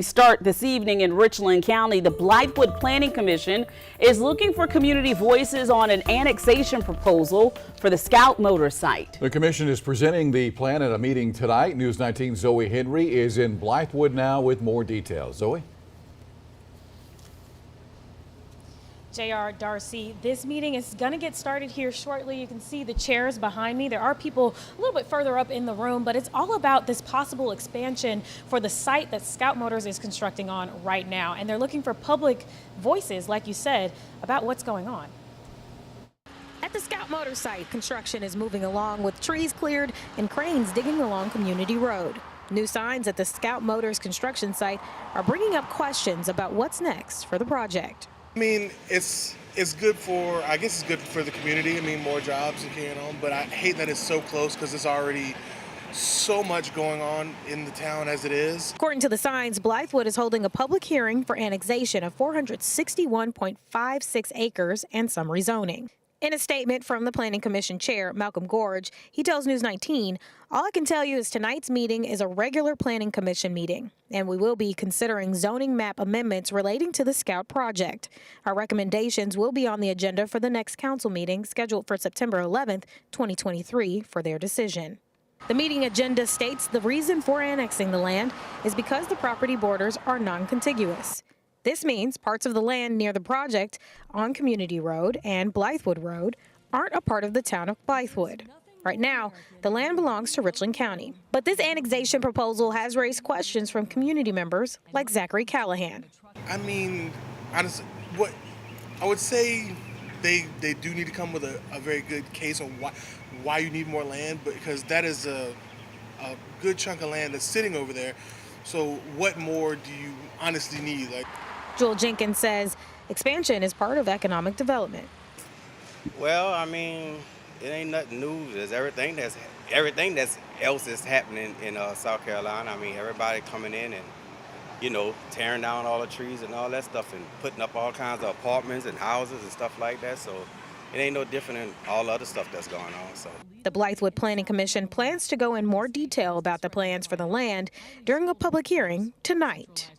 We start this evening in Richland County. The Blythewood Planning Commission is looking for community voices on an annexation proposal for the Scout Motor site. The commission is presenting the plan at a meeting tonight. News 19's Zoe Henry is in Blythewood now with more details. Zoe? JR Darcy, this meeting is going to get started here shortly. You can see the chairs behind me. There are people a little bit further up in the room, but it's all about this possible expansion for the site that Scout Motors is constructing on right now. And they're looking for public voices, like you said, about what's going on. At the Scout Motor site, construction is moving along with trees cleared and cranes digging along Community Road. New signs at the Scout Motors construction site are bringing up questions about what's next for the project. I mean, it's good for, I guess it's good for the community. I mean, more jobs and carrying on, but I hate that it's so close because there's already so much going on in the town as it is. According to the signs, Blythewood is holding a public hearing for annexation of 461.56 acres and some rezoning. In a statement from the Planning Commission Chair, Malcolm Gorge, he tells News 19, "All I can tell you is tonight's meeting is a regular Planning Commission meeting, and we will be considering zoning map amendments relating to the Scout project. Our recommendations will be on the agenda for the next council meeting scheduled for September 11th, 2023 for their decision." The meeting agenda states the reason for annexing the land is because the property borders are non-contiguous. This means parts of the land near the project on Community Road and Blythewood Road aren't a part of the town of Blythewood. Right now, the land belongs to Richland County. But this annexation proposal has raised questions from community members like Zachary Callahan. I mean, honestly, what I would say they do need to come with a very good case on why you need more land, because that is a good chunk of land that's sitting over there. So what more do you honestly need? Joel Jenkins says expansion is part of economic development. Well, I mean, it ain't nothing new. There's everything that's else is happening in South Carolina. I mean, everybody coming in and, you know, tearing down all the trees and all that stuff and putting up all kinds of apartments and houses and stuff like that. So it ain't no different than all the other stuff that's going on. So the Blythewood Planning Commission plans to go in more detail about the plans for the land during a public hearing tonight.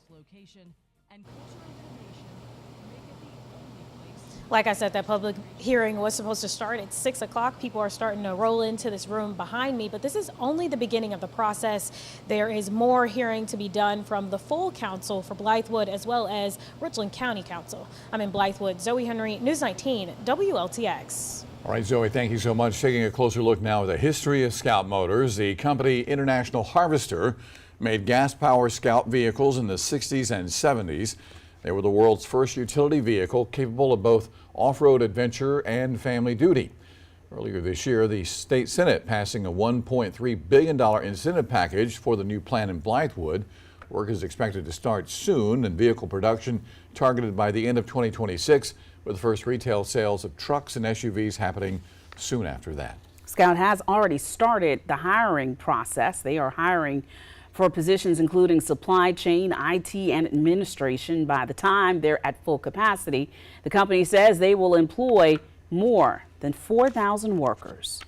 Like I said, that public hearing was supposed to start at 6 o'clock. People are starting to roll into this room behind me, but this is only the beginning of the process. There is more hearing to be done from the full council for Blythewood as well as Richland County Council. I'm in Blythewood. Zoe Henry, News 19, WLTX. All right, Zoe, thank you so much. Taking a closer look now at the history of Scout Motors. The company International Harvester made gas-powered Scout vehicles in the 60s and 70s. They were the world's first utility vehicle capable of both off-road adventure and family duty. Earlier this year, the state Senate passing a $1.3 billion incentive package for the new plant in Blythewood. Work is expected to start soon and vehicle production targeted by the end of 2026, with the first retail sales of trucks and SUVs happening soon after that. Scout has already started the hiring process. They are hiring for positions including supply chain, IT, and administration. By the time they're at full capacity, the company says they will employ more than 4,000 workers.